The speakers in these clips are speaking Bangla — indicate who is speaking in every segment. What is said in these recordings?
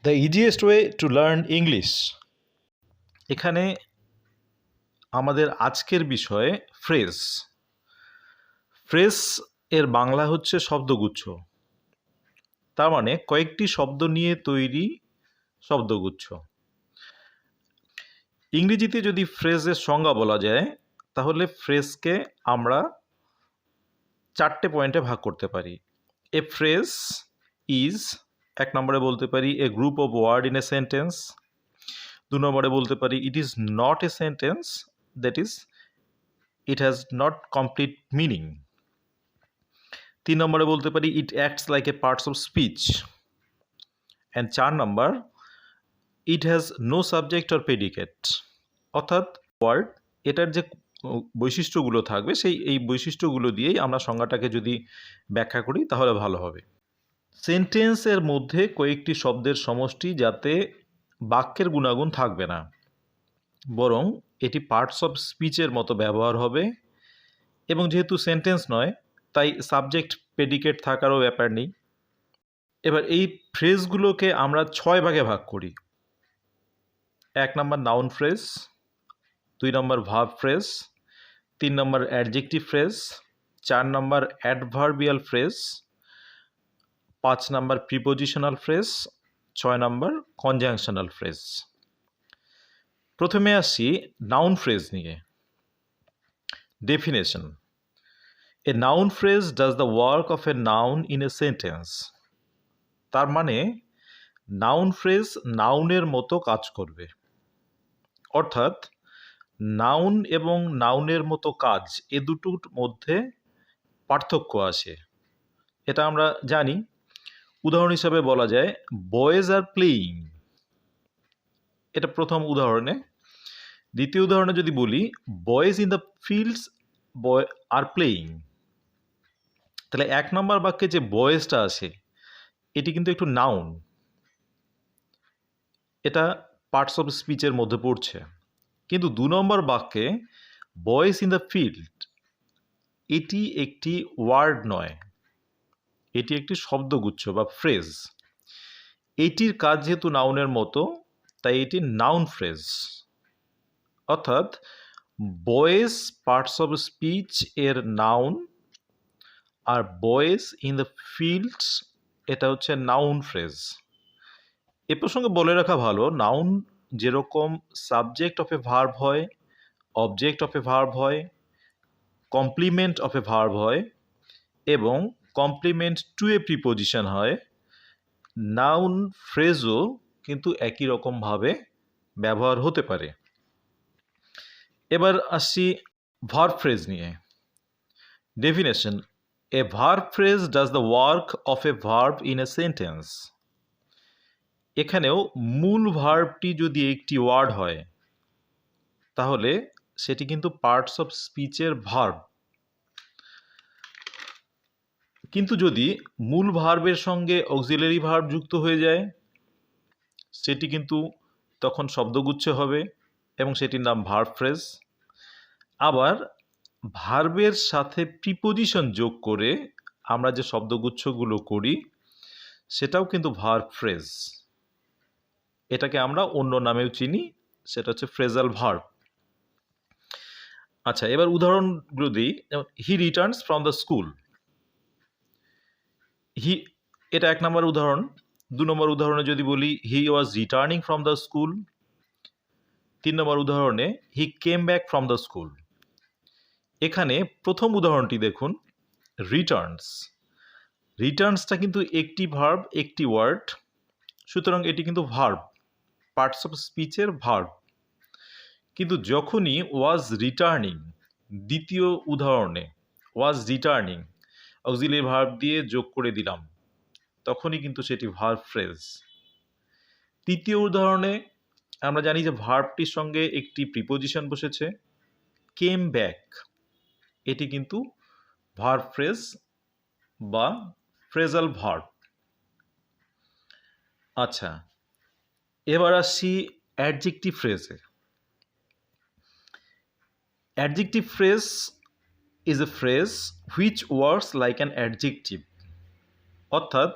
Speaker 1: The easiest way to learn English. এখানে আমাদের আজকের বিষয় ফ্রেজ। ফ্রেজ এর বাংলা হচ্ছে শব্দগুচ্ছ, তার মানে কয়েকটি শব্দ নিয়ে তৈরি শব্দগুচ্ছ। ইংরেজিতে যদি ফ্রেজের সংজ্ঞা বলা যায় তাহলে ফ্রেজকে আমরা 4টে পয়েন্টে ভাগ করতে পারি। এ ফ্রেজ ইজ, 1 নম্বরে বলতে পারি a group of word in a sentence. 2 নম্বরে বলতে পারি it is not a sentence, that is it has not complete meaning. 3 নম্বরে বলতে পারি it acts like a parts of speech. And 4 নম্বর it has no subject or predicate. অর্থাৎ ওয়ার্ড এটার যে বৈশিষ্ট্যগুলো থাকবে এই বৈশিষ্ট্যগুলো দিয়েই আমরা সংজ্ঞাটাকে যদি ব্যাখ্যা করি তাহলে ভালো হবে। সেন্টেন্সের মধ্যে কয়েকটি শব্দের সমষ্টি যাতে বাক্যের গুণাগুণ থাকবে না, বরং এটি পার্টস অফ স্পিচের মতো ব্যবহার হবে। এবং যেহেতু সেন্টেন্স নয় তাই সাবজেক্ট প্রেডিকেট থাকারও ব্যাপার নেই। এবার এই ফ্রেজগুলোকে আমরা 6 ভাগে ভাগ করি। 1 নম্বর নাউন ফ্রেজ, 2 নম্বর ভার্ব ফ্রেজ, 3 নম্বর অ্যাডজেক্টিভ ফ্রেজ, 4 নম্বর অ্যাডভার্বিয়াল ফ্রেজ, 5 নম্বর প্রিপোজিশনাল ফ্রেজ, 6 নম্বর কনজাংশনাল ফ্রেজ। প্রথমে আসি নাউন ফ্রেজ নিয়ে। Definition: a noun phrase does the work of a noun in a sentence. তার মানে নাউন ফ্রেজ নাউনের মতো কাজ করবে। অর্থাৎ নাউন এবং নাউনের মতো কাজ এ দুটোর মধ্যে পার্থক্য আছে, এটা আমরা জানি। উদাহরণ হিসাবে বলা যায় বয়েজ আর প্লেয়িং, এটা প্রথম উদাহরণে। দ্বিতীয় উদাহরণে যদি বলি boys in the fields boy are playing, তাহলে 1 নম্বর বাক্যে যে বয়েজটা আছে এটি কিন্তু একটু নাউন, এটা পার্টস অফ স্পিচের মধ্যে পড়ছে। কিন্তু 2 নম্বর বাক্যে বয়েজ ইন দ্য ফিল্ড এটি একটি ওয়ার্ড নয়, এটি একটি শব্দগুচ্ছ বা ফ্রেজ। এটির কাজ যেহেতু নাউনের মতো তাই এটি নাউন ফ্রেজ। অর্থাৎ বয়েজ পার্টস অফ স্পিচ এর নাউন, আর বয়েজ ইন দ্য ফিল্ডস এটা হচ্ছে নাউন ফ্রেজ। এ প্রসঙ্গে বলে রাখা ভালো, নাউন যেরকম সাবজেক্ট অফ এ ভার্ব হয়, অবজেক্ট অফ এ ভার্ব হয়, কমপ্লিমেন্ট অফ এ ভার্ব হয় এবং কমপ্লিমেন্ট টু এ প্রিপোজিশন হয়, নাউন ফ্রেজও কিন্তু একই রকমভাবে ব্যবহার হতে পারে। এবার আসছি ভার্ব ফ্রেজ নিয়ে। Definition: A verb phrase does the work of A verb in a sentence. এখানেও মূল ভার্বটি যদি একটি ওয়ার্ড হয় তাহলে সেটি কিন্তু পার্টস অফ স্পিচের ভার্ব। কিন্তু যদি মূল ভার্বের সঙ্গে অক্সিলারি ভার্ব যুক্ত হয়ে যায় সেটি কিন্তু তখন শব্দগুচ্ছ হবে এবং সেটির নাম ভার্ব ফ্রেজ। আবার ভার্বের সাথে প্রিপোজিশন যোগ করে আমরা যে শব্দগুচ্ছগুলো করি সেটাও কিন্তু ভার্ব ফ্রেজ। এটাকে আমরা অন্য নামেও চিনি, সেটা হচ্ছে ফ্রেজাল ভার্ব। আচ্ছা, এবার উদাহরণগুলো দিই। যেমন he returns from the school, he এটা 1 নম্বর উদাহরণ। 2 নম্বর উদাহরণে যদি বলি he was returning from the school. 3 নম্বর উদাহরণে he came back from the school. এখানে প্রথম উদাহরণটি দেখুন, রিটার্নস। রিটার্নসটা কিন্তু একটি ভার্ব, একটি ওয়ার্ড, সুতরাং এটি কিন্তু ভার্ব, পার্টস অফ স্পিচের ভার্ব। কিন্তু যখনই ওয়াজ রিটার্নিং, দ্বিতীয় উদাহরণে ওয়াজ রিটার্নিং অক্সিলারি ভার্ব দিয়ে যোগ করে দিলাম, তখনই কিন্তু সেটি ভার্ব ফ্রেজ। তৃতীয় উদাহরণে আমরা জানি যে ভার্বটির সঙ্গে একটি প্রিপোজিশন বসেছে, কেম ব্যাক, এটি কিন্তু ভার্ব ফ্রেজ বা ফ্রেজাল ভার্ব। আচ্ছা, এবার আসছি অ্যাডজেক্টিভ ফ্রেজে। Adjective phrase is a phrase which works like an adjective. অর্থাৎ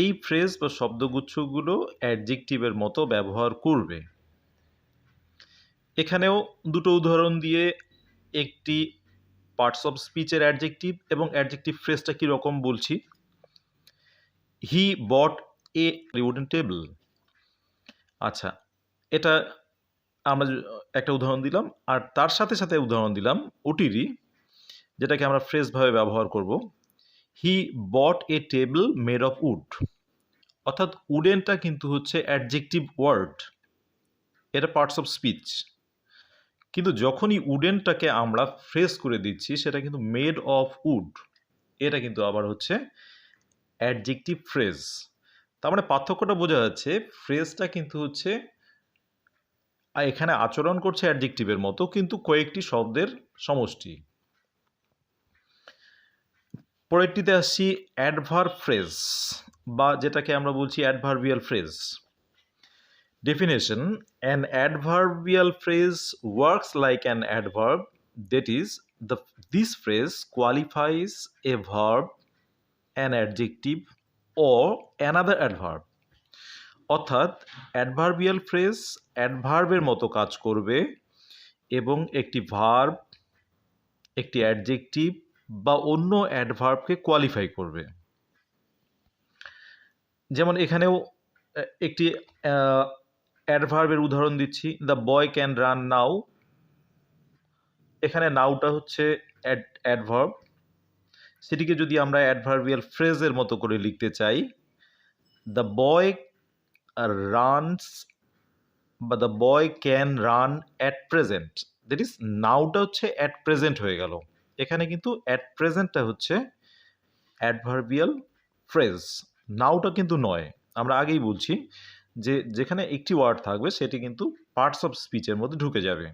Speaker 1: এই ফ্রেজ বা শব্দগুচ্ছগুলো অ্যাডজেক্টিভের মতো ব্যবহার করবে। এখানেও দুটো উদাহরণ দিয়ে একটি পার্টস অফ স্পিচের অ্যাডজেক্টিভ এবং অ্যাডজেক্টিভ ফ্রেজটা কীরকম বলছি। হি বট এ উডেন টেবল। আচ্ছা, এটা আমরা একটা উদাহরণ দিলাম, আর তার সাথে সাথে উদাহরণ দিলাম ওটিরই, যেটাকে আমরা ফ্রেজভাবে ব্যবহার করব। He bought a table made of wood. অর্থাৎ উডেনটা কিন্তু হচ্ছে অ্যাডজেক্টিভ ওয়ার্ড, এটা পার্টস অফ স্পিচ। কিন্তু যখনই উডেনটাকে আমরা ফ্রেজ করে দিচ্ছি সেটা কিন্তু মেড অফ উড, এটা কিন্তু আবার হচ্ছে অ্যাডজেক্টিভ ফ্রেজ। তার মানে পার্থক্যটা বোঝা যাচ্ছে, ফ্রেজটা কিন্তু হচ্ছে এখানে আচরণ করছে অ্যাডজেক্টিভের মতো, কিন্তু কয়েকটি শব্দের সমষ্টি। পরেরটিতে আসছি অ্যাডভার্ব ফ্রেজ, বা যেটাকে আমরা বলছি adverbial phrase. Definition: an adverbial phrase works like an adverb, that is, this phrase qualifies a verb, an adjective, or another adverb. অর্থাৎ অ্যাডভার্বিয়াল ফ্রেজ অ্যাডভার্বের মতো কাজ করবে এবং একটি ভার্ব, একটি অ্যাডজেক্টিভ বা অন্য অ্যাডভার্বকে কোয়ালিফাই করবে। যেমন এখানেও একটি অ্যাডভার্বের উদাহরণ দিচ্ছি, দ্য বয় ক্যান রান নাও। এখানে নাওটা হচ্ছে অ্যাডভার্ব, সেটিকে যদি আমরা অ্যাডভার্বিয়াল ফ্রেজের মতো করে লিখতে চাই, দ্য বয় রানস বা the boy can run at present, that is নাওটা হচ্ছে অ্যাট প্রেজেন্ট হয়ে গেল। এখানে কিন্তু অ্যাট প্রেজেন্টটা হচ্ছে অ্যাডভার্বিয়াল ফ্রেজ, নাওটা কিন্তু নয়। আমরা আগেই বলছি যে যেখানে একটি ওয়ার্ড থাকবে সেটি কিন্তু পার্টস অফ স্পিচের মধ্যে ঢুকে যাবে,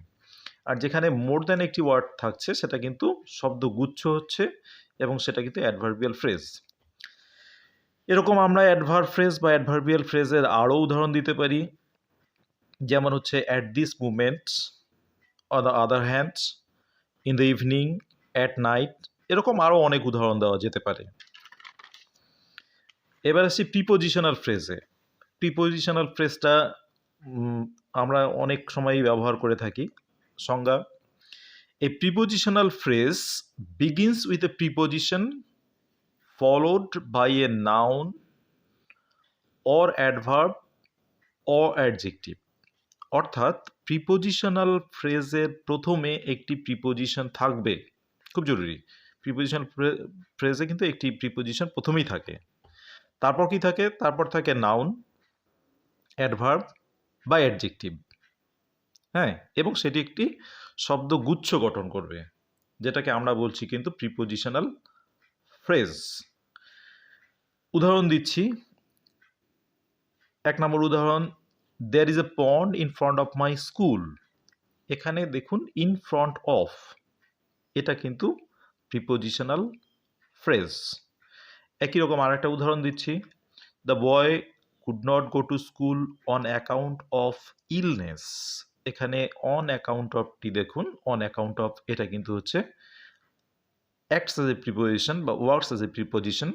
Speaker 1: আর যেখানে মোর দ্যান একটি ওয়ার্ড থাকছে সেটা কিন্তু শব্দগুচ্ছ হচ্ছে এবং সেটা কিন্তু অ্যাডভার্বিয়াল ফ্রেজ। এরকম আমরা অ্যাডভার্ব ফ্রেজ বা অ্যাডভার্বিয়াল ফ্রেজের আরও উদাহরণ দিতে পারি, যেমন হচ্ছে at this moment, on the other hand, in the evening, at night, এরকম আরও অনেক উদাহরণ দেওয়া যেতে পারে। এবার আসছি প্রিপোজিশনাল ফ্রেজে। প্রিপোজিশনাল ফ্রেজটা আমরা অনেক সময়ই ব্যবহার করে থাকি। সংজ্ঞা: a prepositional phrase begins with a preposition followed by a noun or adverb or adjective. অর্থাৎ প্রিপোজিশনাল ফ্রেজের প্রথমে একটি প্রিপোজিশন থাকবে, খুব জরুরি। প্রিপোজিশনাল ফ্রেজে কিন্তু একটি প্রিপোজিশন প্রথমেই থাকে, তারপর কি থাকে? তারপর থাকে নাউন, অ্যাডভার্ব বা অ্যাডজেক্টিভ, হ্যাঁ, এবং সেটি একটি শব্দগুচ্ছ গঠন করবে, যেটাকে আমরা বলছি কিন্তু প্রিপোজিশনাল ফ্রেজ। উদাহরণ দিচ্ছি, 1 নম্বর উদাহরণ, there is a pond in front of my school. এখানে দেখুন ইন ফ্রন্ট অফ, এটা কিন্তু প্রিপোজিশনাল ফ্রেজ। একই রকম আরেকটা উদাহরণ দিচ্ছি, the boy could not go to school on account of illness. এখানে অন অ্যাকাউন্ট অফটি দেখুন, অন অ্যাকাউন্ট অফ এটা কিন্তু হচ্ছে অ্যাক্টস অ্যাজ এ প্রিপোজিশন বা ওয়ার্কস অ্যাজ এ প্রিপোজিশন,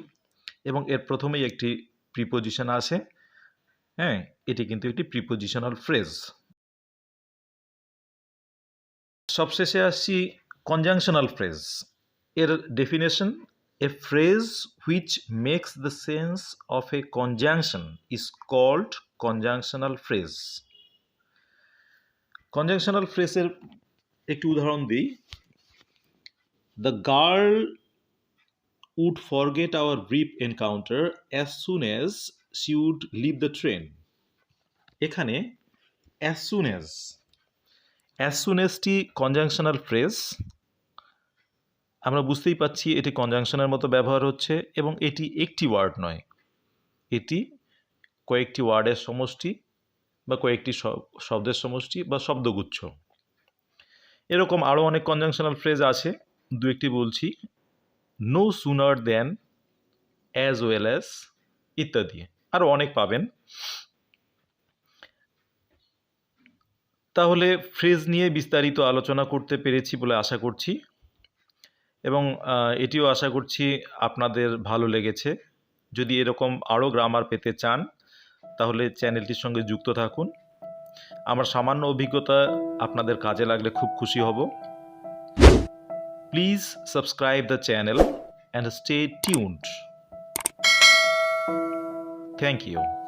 Speaker 1: এবং এর প্রথমেই একটি প্রিপোজিশন আছে, হ্যাঁ, এটি কিন্তু একটি প্রিপোজিশনাল ফ্রেজ। সবশেষে আসছি কনজাংশনাল ফ্রেজ। এর definition: a phrase which makes the sense of a conjunction is called conjunctional phrase. Conjunctional ফ্রেজের একটি উদাহরণ দিই, the girl would forget our brief encounter as soon as she would leave the train. এখানে as soon as টি কনজাংশনাল ফ্রেজ। আমরা বুঝতেই পাচ্ছি এটি কনজাংশনের মতো ব্যবহার হচ্ছে, এবং এটি একটি ওয়ার্ড নয়, এটি কয়েকটি ওয়ার্ডের সমষ্টি বা কয়েকটি শব্দের সমষ্টি বা শব্দগুচ্ছ। এরকম আরও অনেক কনজাংশনাল ফ্রেজ আছে, দু একটি বলছি, নো সুনার দেন, অ্যাজ ওয়েল অ্যাজ, ইত্যাদি আরও অনেক পাবেন। তাহলে ফ্রেজ নিয়ে বিস্তারিত আলোচনা করতে পেরেছি বলে আশা করছি, এবং এটিও আশা করছি আপনাদের ভালো লেগেছে। যদি এরকম আরও গ্রামার পেতে চান তাহলে চ্যানেলটির সঙ্গে যুক্ত থাকুন। আমার সামান্য অভিজ্ঞতা আপনাদের কাজে লাগলে খুব খুশি হব। Please subscribe the channel and stay tuned. Thank you.